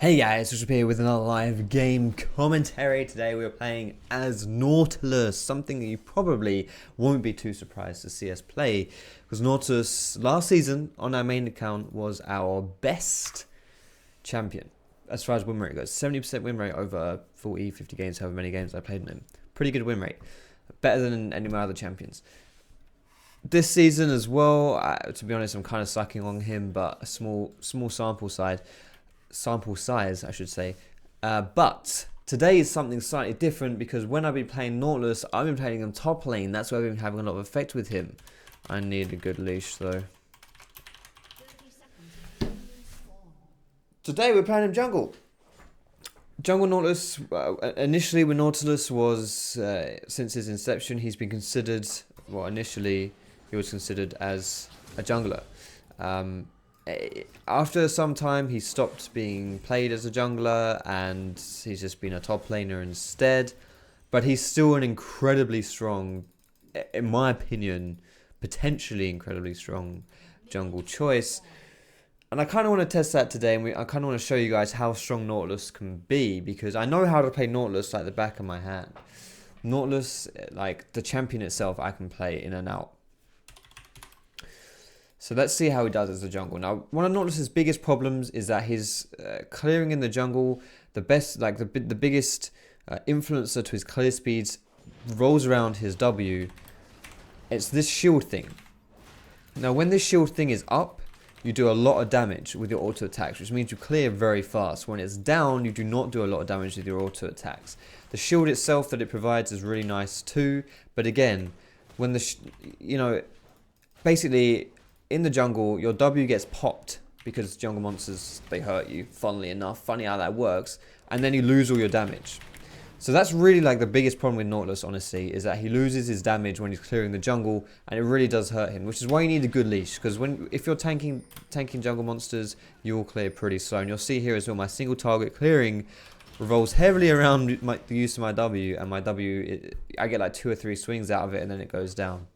Hey guys, Richard here with another live game commentary. Today we're playing as Nautilus, something that you probably won't be too surprised to see us play, because Nautilus last season on our main account was our best champion as far as win rate goes. 70% win rate over 40, 50 games, however many games I played in him. Pretty good win rate, better than any of my other champions. This season as well, to be honest, I'm kind of sucking on him, but a small sample size, I should say. But today is something slightly different because when I've been playing Nautilus, I've been playing him top lane. That's why I've been having a lot of effect with him. I need a good leash though. Today we're playing him jungle. Jungle Nautilus, initially when Nautilus was, since his inception, he's been considered, well initially he was considered as a jungler. After some time he stopped being played as a jungler and he's just been a top laner instead, but he's still an incredibly strong, in my opinion, potentially incredibly strong jungle choice. And I kind of want to test that today, and I kind of want to show you guys how strong Nautilus can be, because I know how to play Nautilus like the back of my hand. Nautilus, like the champion itself, I can play in and out. So let's see how he does as a jungle. Now, one of Nautilus's biggest problems is that his clearing in the jungle, the biggest influencer to his clear speeds rolls around his W. It's this shield thing. Now, when this shield thing is up, you do a lot of damage with your auto attacks, which means you clear very fast. When it's down, you do not do a lot of damage with your auto attacks. The shield itself that it provides is really nice too, but again, when basically, in the jungle, your W gets popped because jungle monsters, they hurt you, funnily enough. Funny how that works. And then you lose all your damage. So that's really like the biggest problem with Nautilus, honestly, is that he loses his damage when he's clearing the jungle, and it really does hurt him, which is why you need a good leash, because if you're tanking jungle monsters, you will clear pretty slow. And you'll see here as well, my single target clearing revolves heavily around the use of my W, and my W, I get like 2 or 3 swings out of it, and then it goes down.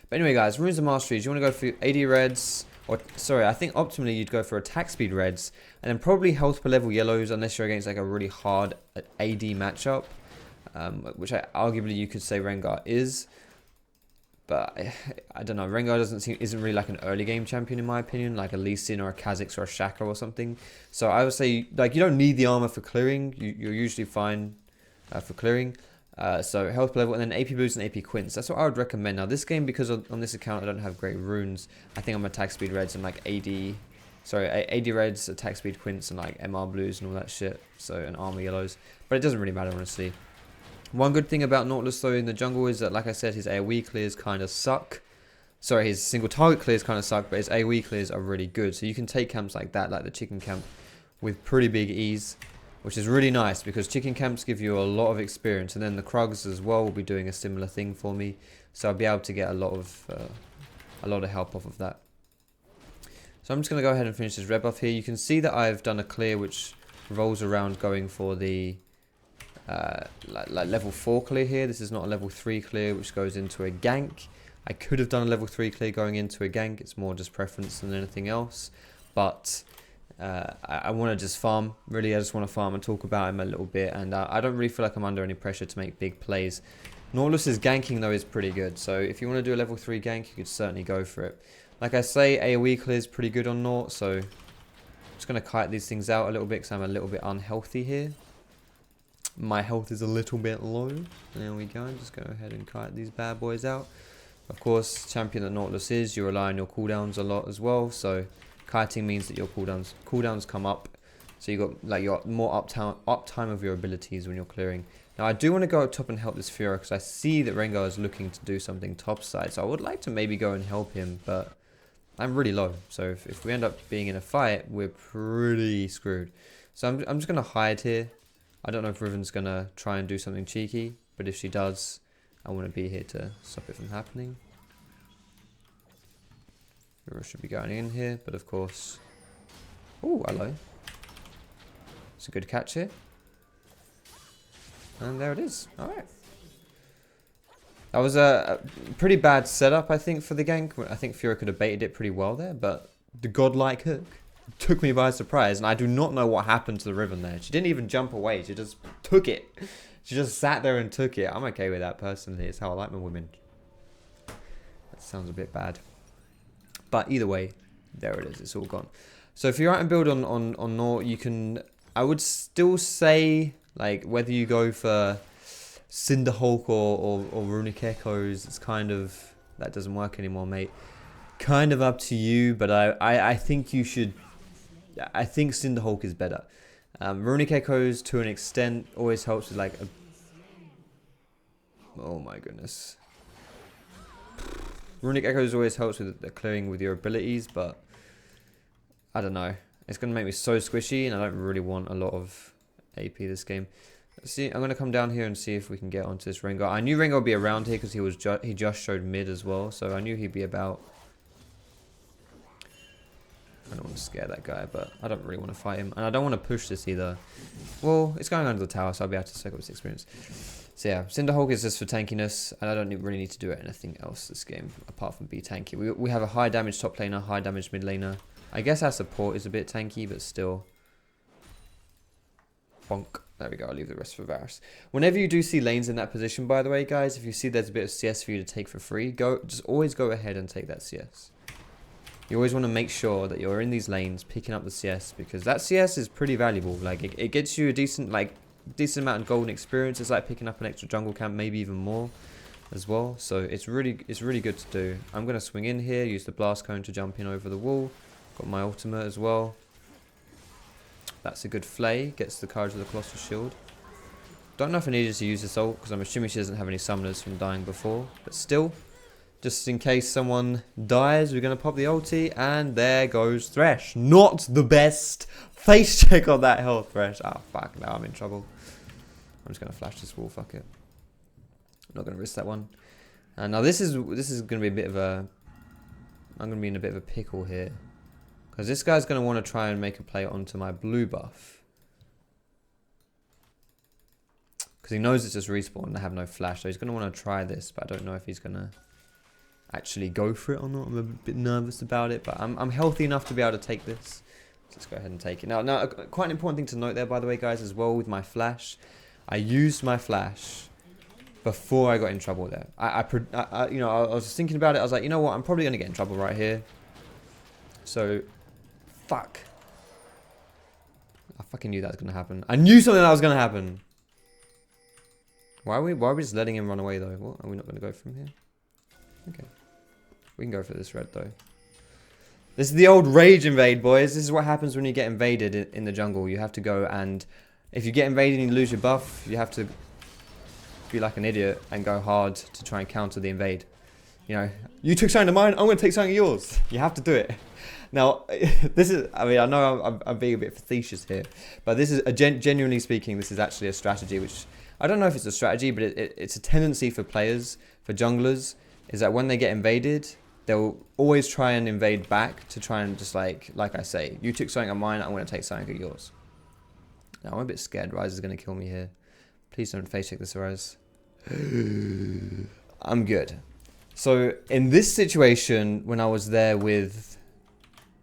But anyway, guys, runes and masteries, you want to go for 80 reds, or sorry, I think optimally you'd go for attack speed reds, and then probably health per level yellows, unless you're against like a really hard AD matchup, which arguably you could say Rengar is. But I don't know, Rengar isn't really like an early game champion in my opinion, like a Lee Sin or a Kha'Zix or a Shaka or something. So I would say, like, you don't need the armor for clearing. You're usually fine for clearing. So health level, and then AP boost and AP Quints. That's what I would recommend. Now this game, because on this account I don't have great runes, I think I'm attack speed reds and like AD reds, attack speed Quints, and like MR blues and all that shit. So, and armor yellows. But it doesn't really matter, honestly. One good thing about Nautilus though in the jungle is that, like I said, his AoE clears kind of suck. Sorry, his single target clears kind of suck, but his AoE clears are really good. So you can take camps like that, like the chicken camp, with pretty big ease, which is really nice because chicken camps give you a lot of experience, and then the Krugs as well will be doing a similar thing for me, so I'll be able to get a lot of help off of that. So I'm just going to go ahead and finish this red buff here. You can see that I've done a clear which rolls around going for the like level 4 clear here. This is not a level 3 clear which goes into a gank. I could have done a level 3 clear going into a gank. It's more just preference than anything else, but I want to just farm. Really, I just want to farm and talk about him a little bit, and I don't really feel like I'm under any pressure to make big plays. Nautilus's ganking though is pretty good, so if you want to do a level 3 gank, you could certainly go for it. Like I say, AoE clear is pretty good on Naut, so I'm just going to kite these things out a little bit because I'm a little bit unhealthy here. My health is a little bit low. There we go, just go ahead and kite these bad boys out. Of course, champion that Nautilus is, you rely on your cooldowns a lot as well, so kiting means that your cooldowns come up, so you got like your more uptime of your abilities when you're clearing. Now I do want to go up top and help this Fiora because I see that Rengar is looking to do something top side, so I would like to maybe go and help him, but I'm really low, so if we end up being in a fight, we're pretty screwed. So I'm just gonna hide here. I don't know if Riven's gonna try and do something cheeky, but if she does, I want to be here to stop it from happening. Should be going in here, but of course. Oh, hello. It's a good catch here. And there it is. Alright. That was a pretty bad setup, I think, for the gank. I think Fiora could have baited it pretty well there, but the godlike hook took me by surprise, and I do not know what happened to the Riven there. She didn't even jump away. She just took it. She just sat there and took it. I'm okay with that personally. It's how I like my women. That sounds a bit bad. But either way, there it is. It's all gone. So if you're out and build on Nor, you can... I would still say, like, whether you go for Cinderhulk or Runic Echoes, it's kind of... That doesn't work anymore, mate. Kind of up to you, but I think you should... I think Cinderhulk is better. Runic Echoes, to an extent, always helps with, like... Oh my goodness. Runic Echoes always helps with the clearing with your abilities, but... I don't know. It's going to make me so squishy, and I don't really want a lot of AP this game. Let's see, I'm going to come down here and see if we can get onto this Rengar. I knew Rengar would be around here because he just showed mid as well, so I knew he'd be about. I don't want to scare that guy, but I don't really want to fight him, and I don't want to push this either. Well, it's going under the tower, so I'll be able to soak up this experience. So yeah, Cinderhulk is just for tankiness, and I don't really need to do anything else this game apart from be tanky. We have a high damage top laner, high damage mid laner. I guess our support is a bit tanky, but still. Bonk. There we go, I'll leave the rest for Varus. Whenever you do see lanes in that position, by the way, guys, if you see there's a bit of CS for you to take for free, just always go ahead and take that CS. You always want to make sure that you're in these lanes picking up the CS, because that CS is pretty valuable. Like, it gets you a decent amount of golden experience. It's like picking up an extra jungle camp, maybe even more as well. So it's really good to do. I'm going to swing in here, use the blast cone to jump in over the wall. Got my ultimate as well. That's a good flay. Gets the Courage of the Colossal Shield. Don't know if I needed to use this ult, because I'm assuming she doesn't have any summoners from dying before. But still, just in case someone dies, we're going to pop the ulti. And there goes Thresh. Not the best face check on that health, Thresh. Oh, fuck. Now I'm in trouble. I'm just going to flash this wall. Fuck it. I'm not going to risk that one. And now this is going to be a bit of a... I'm going to be in a bit of a pickle here. Because this guy's going to want to try and make a play onto my blue buff. Because he knows it's just respawn and I have no flash. So he's going to want to try this. But I don't know if he's going to actually go for it or not. I'm a bit nervous about it. But I'm healthy enough to be able to take this. Let's go ahead and take it. Now, quite an important thing to note there, by the way, guys, as well with my flash. I used my flash before I got in trouble there. I was thinking about it. I was like, you know what? I'm probably going to get in trouble right here. So... Fuck. I fucking knew that was going to happen. I knew something that was going to happen. Why are we just letting him run away though? What? Are we not going to go from here? Okay. We can go for this red though. This is the old rage invade, boys. This is what happens when you get invaded in the jungle. You have to go and... If you get invaded and you lose your buff, you have to be like an idiot and go hard to try and counter the invade. You know, you took something of mine, I'm going to take something of yours. You have to do it. Now, this is, I mean, I know I'm being a bit facetious here, but this is, genuinely speaking, this is actually a strategy, which, I don't know if it's a strategy, but it's a tendency for players, for junglers, is that when they get invaded, they'll always try and invade back to try and just like I say, you took something of mine, I'm going to take something of yours. Now, I'm a bit scared, Ryze is going to kill me here. Please don't face check this, Ryze. I'm good. So, in this situation, when I was there with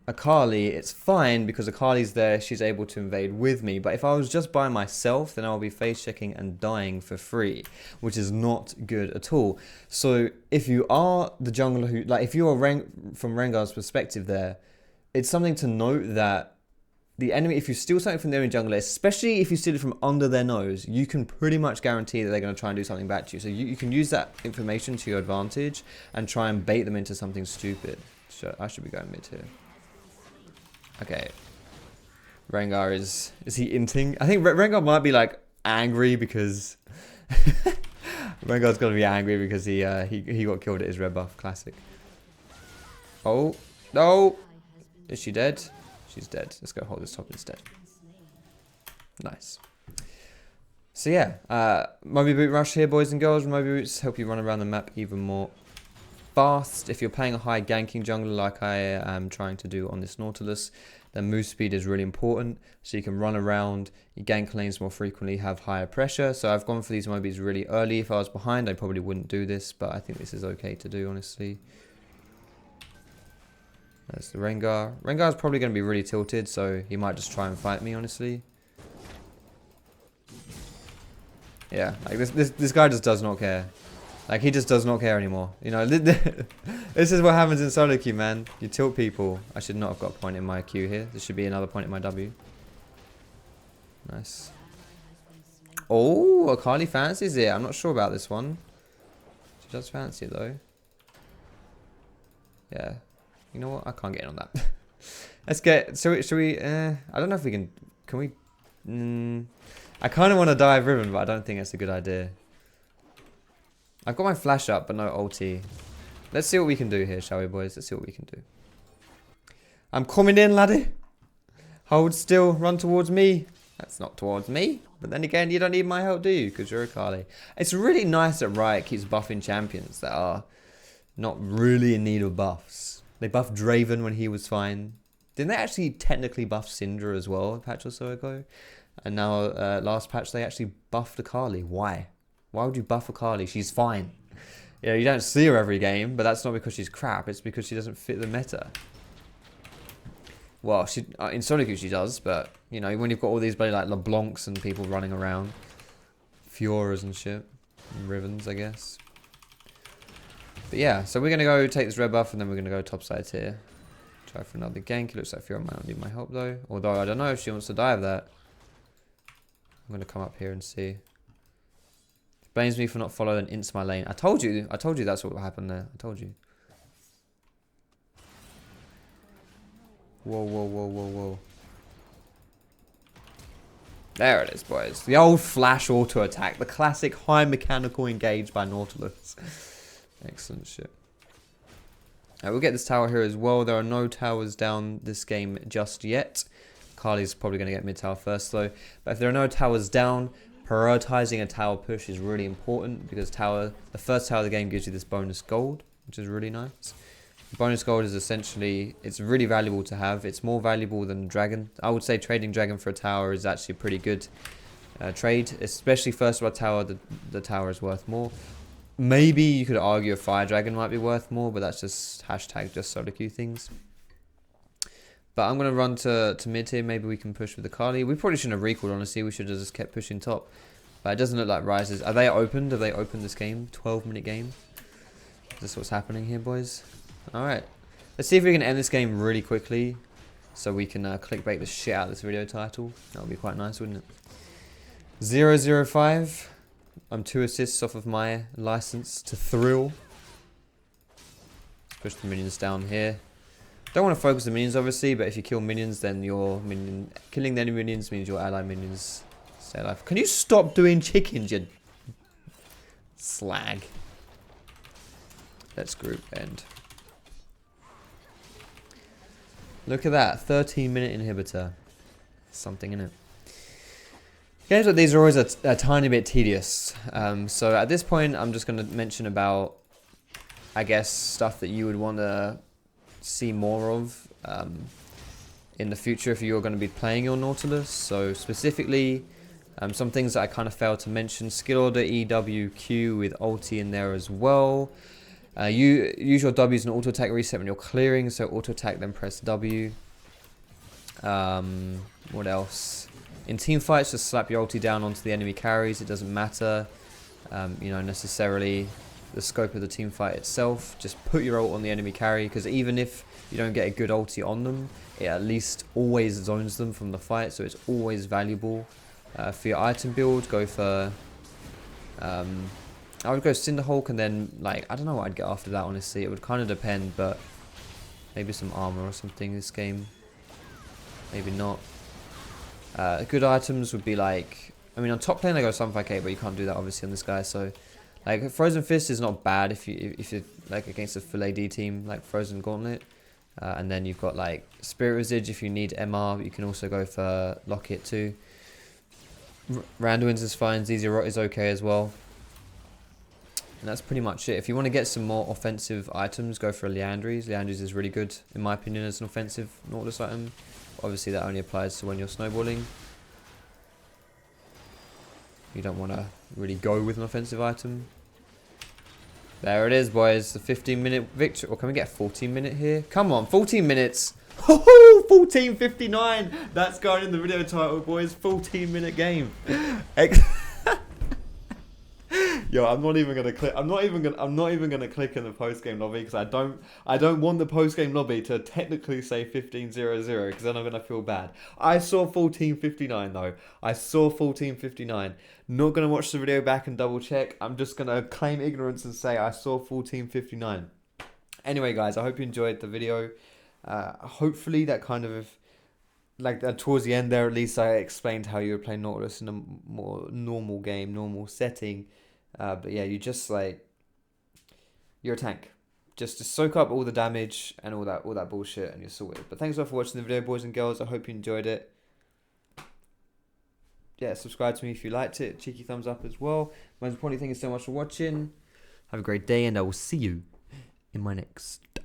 Akali, it's fine because Akali's there, she's able to invade with me. But if I was just by myself, then I'll be face checking and dying for free, which is not good at all. So, if you are the jungler who, like, if you are from Rengar's perspective there, it's something to note that the enemy, if you steal something from the enemy jungler, especially if you steal it from under their nose, you can pretty much guarantee that they're going to try and do something back to you. So you can use that information to your advantage and try and bait them into something stupid. So I should be going mid here. Okay. Rengar is he inting? I think Rengar might be like angry because Rengar's got to be angry because he got killed at his red buff. Classic. Oh no! Is she dead? She's dead. Let's go hold this top instead. Nice. So yeah, Moby Boot rush here, boys and girls. Moby Boots help you run around the map even more fast. If you're playing a high ganking jungler like I am trying to do on this Nautilus, then move speed is really important. So you can run around, you gank lanes more frequently, have higher pressure. So I've gone for these Mobies really early. If I was behind, I probably wouldn't do this, but I think this is okay to do, honestly. That's the Rengar. Rengar's probably going to be really tilted, so he might just try and fight me, honestly. Yeah, like this guy just does not care. Like, he just does not care anymore. You know, this is what happens in solo queue, man. You tilt people. I should not have got a point in my queue here. There should be another point in my W. Nice. Oh, Akali fancies it. I'm not sure about this one. She does fancy it, though. Yeah. You know what? I can't get in on that. Let's get... Should we... I don't know if we can... Can we... I kind of want to dive Riven, but I don't think that's a good idea. I've got my flash up, but no ulti. Let's see what we can do here, shall we, boys? Let's see what we can do. I'm coming in, laddie. Hold still. Run towards me. That's not towards me. But then again, you don't need my help, do you? Because you're Akali. It's really nice that Riot keeps buffing champions that are not really in need of buffs. They buffed Draven when he was fine. Didn't they actually technically buff Syndra as well a patch or so ago? And now, last patch, they actually buffed Akali. Why? Why would you buff Akali? She's fine. You know, you don't see her every game, but that's not because she's crap. It's because she doesn't fit the meta. Well, she in solo queue she does, but, you know, when you've got all these bloody, like, LeBlancs and people running around. Fioras and shit. And Rivens, I guess. But yeah, so we're going to go take this red buff, and then we're going to go topside here. Try for another gank. It looks like Fiora might not need my help, though. Although, I don't know if she wants to dive that. I'm going to come up here and see. Blames me for not following ints my lane. I told you that's what happened there. I told you. Whoa, whoa, whoa, whoa, whoa. There it is, boys. The old flash auto attack. The classic high mechanical engage by Nautilus. Excellent shit. We'll get this tower here as well. There are no towers down this game just yet. Kali's probably going to get mid tower first though. But if there are no towers down, prioritizing a tower push is really important because the first tower of the game gives you this bonus gold, which is really nice. Bonus gold is essentially, it's really valuable to have. It's more valuable than dragon. I would say trading dragon for a tower is actually a pretty good trade, especially first of all tower, the tower is worth more. Maybe you could argue a fire dragon might be worth more, but that's just hashtag just solo queue things. But I'm going to run to mid here. Maybe we can push with the Kali. We probably shouldn't have recalled, honestly. We should have just kept pushing top. But it doesn't look like Rises. Are they opened? Have they opened this game? 12-minute game? Is this what's happening here, boys? Alright. Let's see if we can end this game really quickly. So we can clickbait the shit out of this video title. That would be quite nice, wouldn't it? 0-0-5. I'm 2 assists off of my license to thrill. Let's push the minions down here. Don't want to focus the minions, obviously, but if you kill minions, then your killing the enemy minions means your ally minions stay alive. Can you stop doing chickens, you slag? Let's group end. Look at that, 13-minute inhibitor. Something in it. Games like these are always a tiny bit tedious. So at this point, I'm just going to mention about, I guess, stuff that you would want to see more of in the future if you're going to be playing your Nautilus. So specifically, some things that I kind of failed to mention. Skill order EWQ with ulti in there as well. You use your W as an auto attack reset when you're clearing, so auto attack then press W. What else? In team fights, just slap your ulti down onto the enemy carries. It doesn't matter, you know, necessarily the scope of the team fight itself. Just put your ult on the enemy carry, because even if you don't get a good ulti on them, it at least always zones them from the fight, so it's always valuable. For your item build, go for I would go Cinderhulk, and then, like, I don't know what I'd get after that, honestly. It would kind of depend, but maybe some armor or something this game. Maybe not. Good items would be like, I mean, on top lane I go Sunfire, but you can't do that obviously on this guy. So, like, Frozen Fist is not bad if you're like against a full AD team like Frozen Gauntlet. And then you've got like Spirit Residue if you need MR. But you can also go for Locket too. Randuin's is fine. ZZ Rot is okay as well. And that's pretty much it. If you want to get some more offensive items, go for a Liandry's. Liandry's is really good, in my opinion, as an offensive Nautilus item. Obviously, that only applies to when you're snowballing. You don't want to really go with an offensive item. There it is, boys. The 15-minute victory. Or can we get a 14-minute here? Come on, 14 minutes. 14:59. That's going in the video title, boys. 14-minute game. Yo, I'm not even gonna click. I'm not even gonna click in the post game lobby because I don't want the post game lobby to technically say 15:00 because then I'm gonna feel bad. I saw 14:59 though. I saw 14:59. Not gonna watch the video back and double check. I'm just gonna claim ignorance and say I saw 14:59. Anyway, guys, I hope you enjoyed the video. Hopefully that kind of, like, towards the end there, at least I explained how you would play Nautilus in a more normal game, normal setting. But yeah, you just, like, you're a tank. Just to soak up all the damage and all that bullshit, and you're sorted. But thanks a lot for watching the video, boys and girls. I hope you enjoyed it. Yeah, subscribe to me if you liked it. Cheeky thumbs up as well. Most importantly, thank you so much for watching. Have a great day, and I will see you in my next